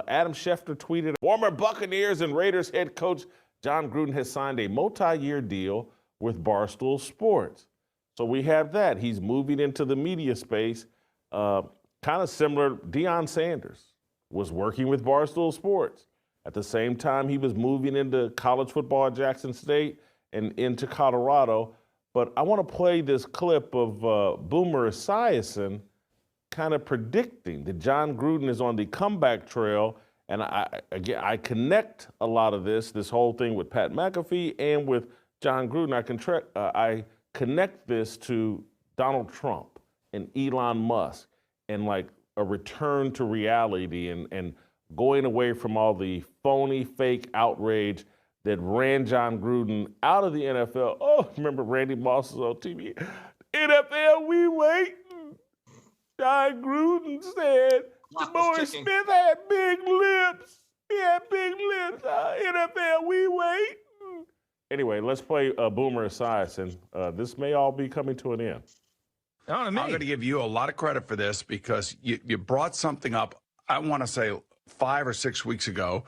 Adam Schefter tweeted, former Buccaneers and Raiders head coach John Gruden has signed a multi-year deal with Barstool Sports. So we have that. He's moving into the media space, kind of similar. Deion Sanders was working with Barstool Sports. At the same time, he was moving into college football at Jackson State and into Colorado. But I want to play this clip of Boomer Esiason kind of predicting that John Gruden is on the comeback trail. And I connect a lot of this whole thing with Pat McAfee and with John Gruden. I connect this to Donald Trump and Elon Musk and like a return to reality and going away from all the phony, fake outrage that ran John Gruden out of the NFL. Oh, remember Randy Moss was on TV? NFL, we waiting. John Gruden said DeMaurice Smith had big lips. He had big lips. NFL, we waiting. Anyway, let's play Boomer Esiason. This may all be coming to an end. I'm going to give you a lot of credit for this because you brought something up, I want to say 5 or 6 weeks ago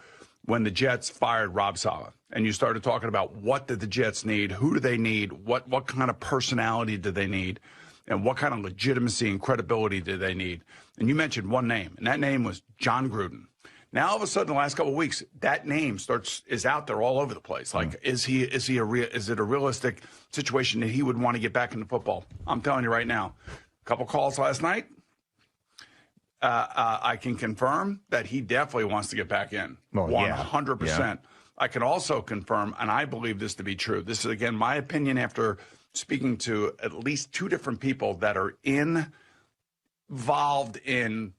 when the Jets fired Rob Saleh. And you started talking about what did the Jets need, who do they need, what kind of personality do they need, and what kind of legitimacy and credibility do they need. And you mentioned one name, and that name was John Gruden. Now, all of a sudden, the last couple of weeks, that name is out there all over the place. Like, is it a realistic situation that he would want to get back into football? I'm telling you right now, a couple calls last night. I can confirm that he definitely wants to get back in. 100%. Yeah. I can also confirm, and I believe this to be true. This is, again, my opinion after speaking to at least 2 different people that are involved in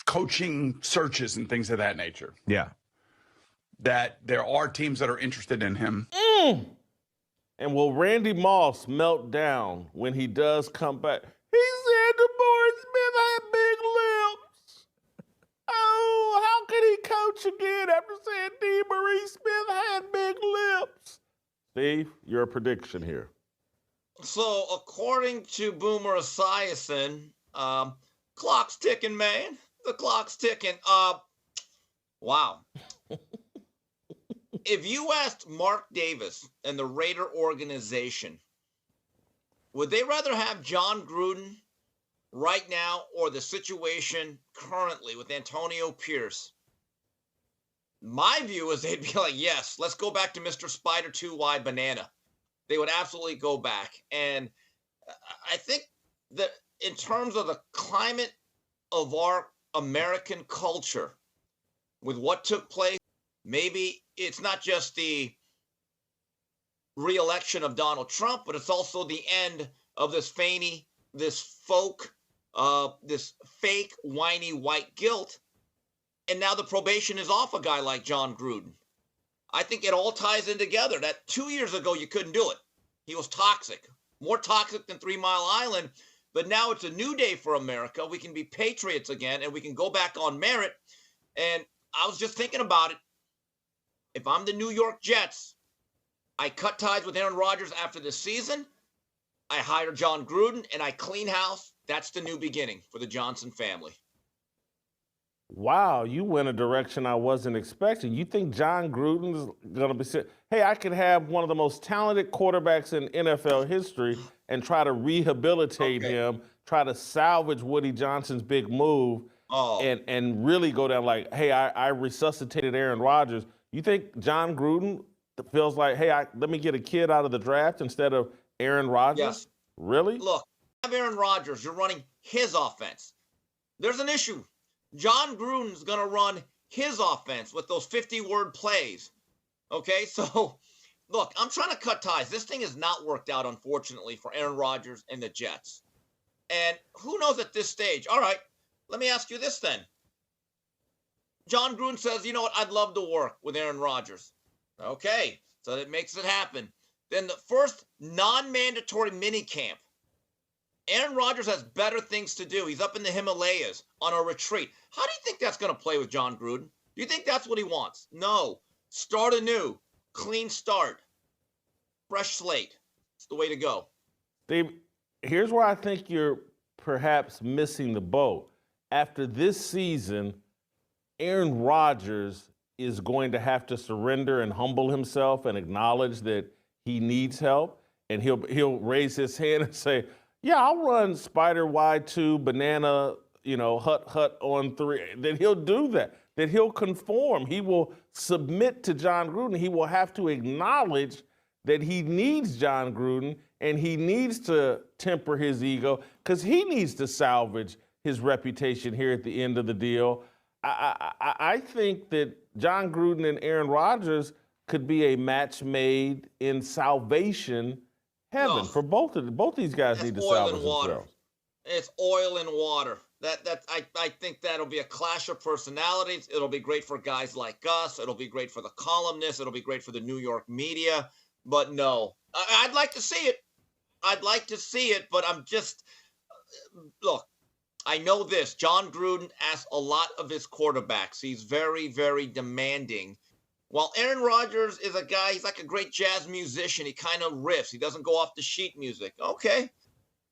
coaching searches and things of that nature. Yeah. That there are teams that are interested in him. And will Randy Moss melt down when he does come back? He said DeMaurice Smith had big lips. Oh, how could he coach again after saying DeMaurice Smith had big lips? Steve, your prediction here. So, according to Boomer Esiason, clock's ticking, man. The clock's ticking. Wow. If you asked Mark Davis and the Raider organization, would they rather have John Gruden right now or the situation currently with Antonio Pierce? My view is they'd be like, yes, let's go back to Mr. Spider 2 wide banana. They would absolutely go back. And I think that in terms of the climate of our American culture, with what took place, maybe it's not just the re-election of Donald Trump, but it's also the end of this fake, whiny white guilt. And now the probation is off a guy like John Gruden. I think it all ties in together. That 2 years ago, you couldn't do it. He was toxic, more toxic than 3 Mile Island. But now it's a new day for America. We can be patriots again, and we can go back on merit. And I was just thinking about it. If I'm the New York Jets, I cut ties with Aaron Rodgers after this season. I hire John Gruden, and I clean house. That's the new beginning for the Johnson family. Wow, you went a direction I wasn't expecting. You think John Gruden's going to be saying, hey, I could have one of the most talented quarterbacks in NFL history and try to rehabilitate him, try to salvage Woody Johnson's big move, and really go down like, hey, I resuscitated Aaron Rodgers. You think John Gruden feels like, hey, let me get a kid out of the draft instead of Aaron Rodgers? Yes. Really? Look, you have Aaron Rodgers. You're running his offense. There's an issue. John Gruden's going to run his offense with those 50-word plays. Okay, so look, I'm trying to cut ties. This thing has not worked out, unfortunately, for Aaron Rodgers and the Jets. And who knows at this stage? All right, let me ask you this then. John Gruden says, you know what, I'd love to work with Aaron Rodgers. Okay, so that makes it happen. Then the first non-mandatory minicamp, Aaron Rodgers has better things to do. He's up in the Himalayas on a retreat. How do you think that's going to play with John Gruden? Do you think that's what he wants? No. Start anew. Clean start. Fresh slate. It's the way to go. Steve, here's where I think you're perhaps missing the boat. After this season, Aaron Rodgers is going to have to surrender and humble himself and acknowledge that he needs help, and he'll raise his hand and say, "Yeah, I'll run spider wide 2, banana, hut on 3." Then he'll do that. That he'll conform. He will submit to John Gruden. He will have to acknowledge that he needs John Gruden and he needs to temper his ego because he needs to salvage his reputation here at the end of the deal. I think that John Gruden and Aaron Rodgers could be a match made in salvation heaven for both these guys. Need to salvage themselves. It's oil and water. I think that'll be a clash of personalities. It'll be great for guys like us. It'll be great for the columnists. It'll be great for the New York media. But no, I'd like to see it. I'd like to see it, but look, I know this. John Gruden asks a lot of his quarterbacks. He's very, very demanding. While Aaron Rodgers is a guy, he's like a great jazz musician. He kind of riffs. He doesn't go off the sheet music. Okay.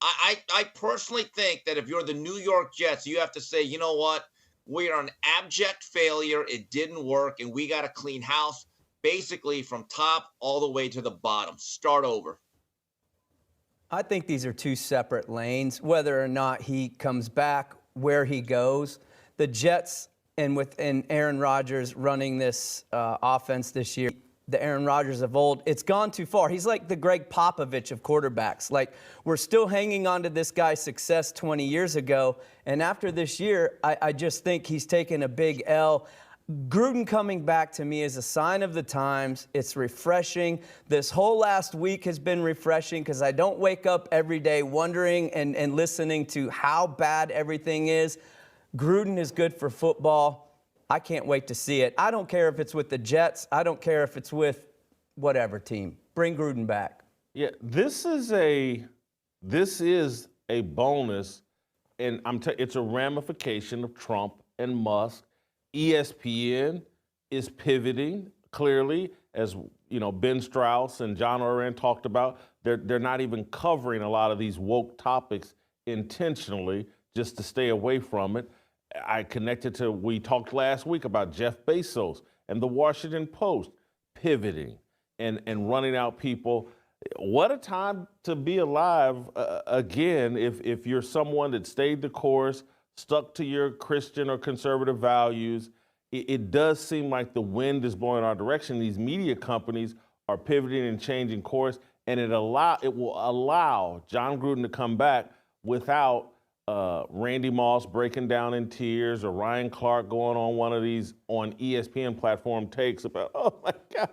I personally think that if you're the New York Jets, you have to say, you know what? We are an abject failure. It didn't work, and we got to clean house basically from top all the way to the bottom. Start over. I think these are two separate lanes. Whether or not he comes back, where he goes, the Jets and Aaron Rodgers running this offense this year, the Aaron Rodgers of old, it's gone too far. He's like the Greg Popovich of quarterbacks. Like, we're still hanging on to this guy's success 20 years ago. And after this year, I just think he's taken a big L. Gruden coming back to me is a sign of the times. It's refreshing. This whole last week has been refreshing because I don't wake up every day wondering and listening to how bad everything is. Gruden is good for football. I can't wait to see it. I don't care if it's with the Jets. I don't care if it's with whatever team. Bring Gruden back. Yeah, this is a bonus, and it's a ramification of Trump and Musk. ESPN is pivoting clearly, as Ben Strauss and John Oren talked about. They're not even covering a lot of these woke topics intentionally just to stay away from it. We talked last week about Jeff Bezos and the Washington Post pivoting and running out people. What a time to be alive again if you're someone that stayed the course, stuck to your Christian or conservative values. It does seem like the wind is blowing our direction. These media companies are pivoting and changing course, and it will allow John Gruden to come back without Randy Moss breaking down in tears or Ryan Clark going on one of these on ESPN platform takes about, oh my God,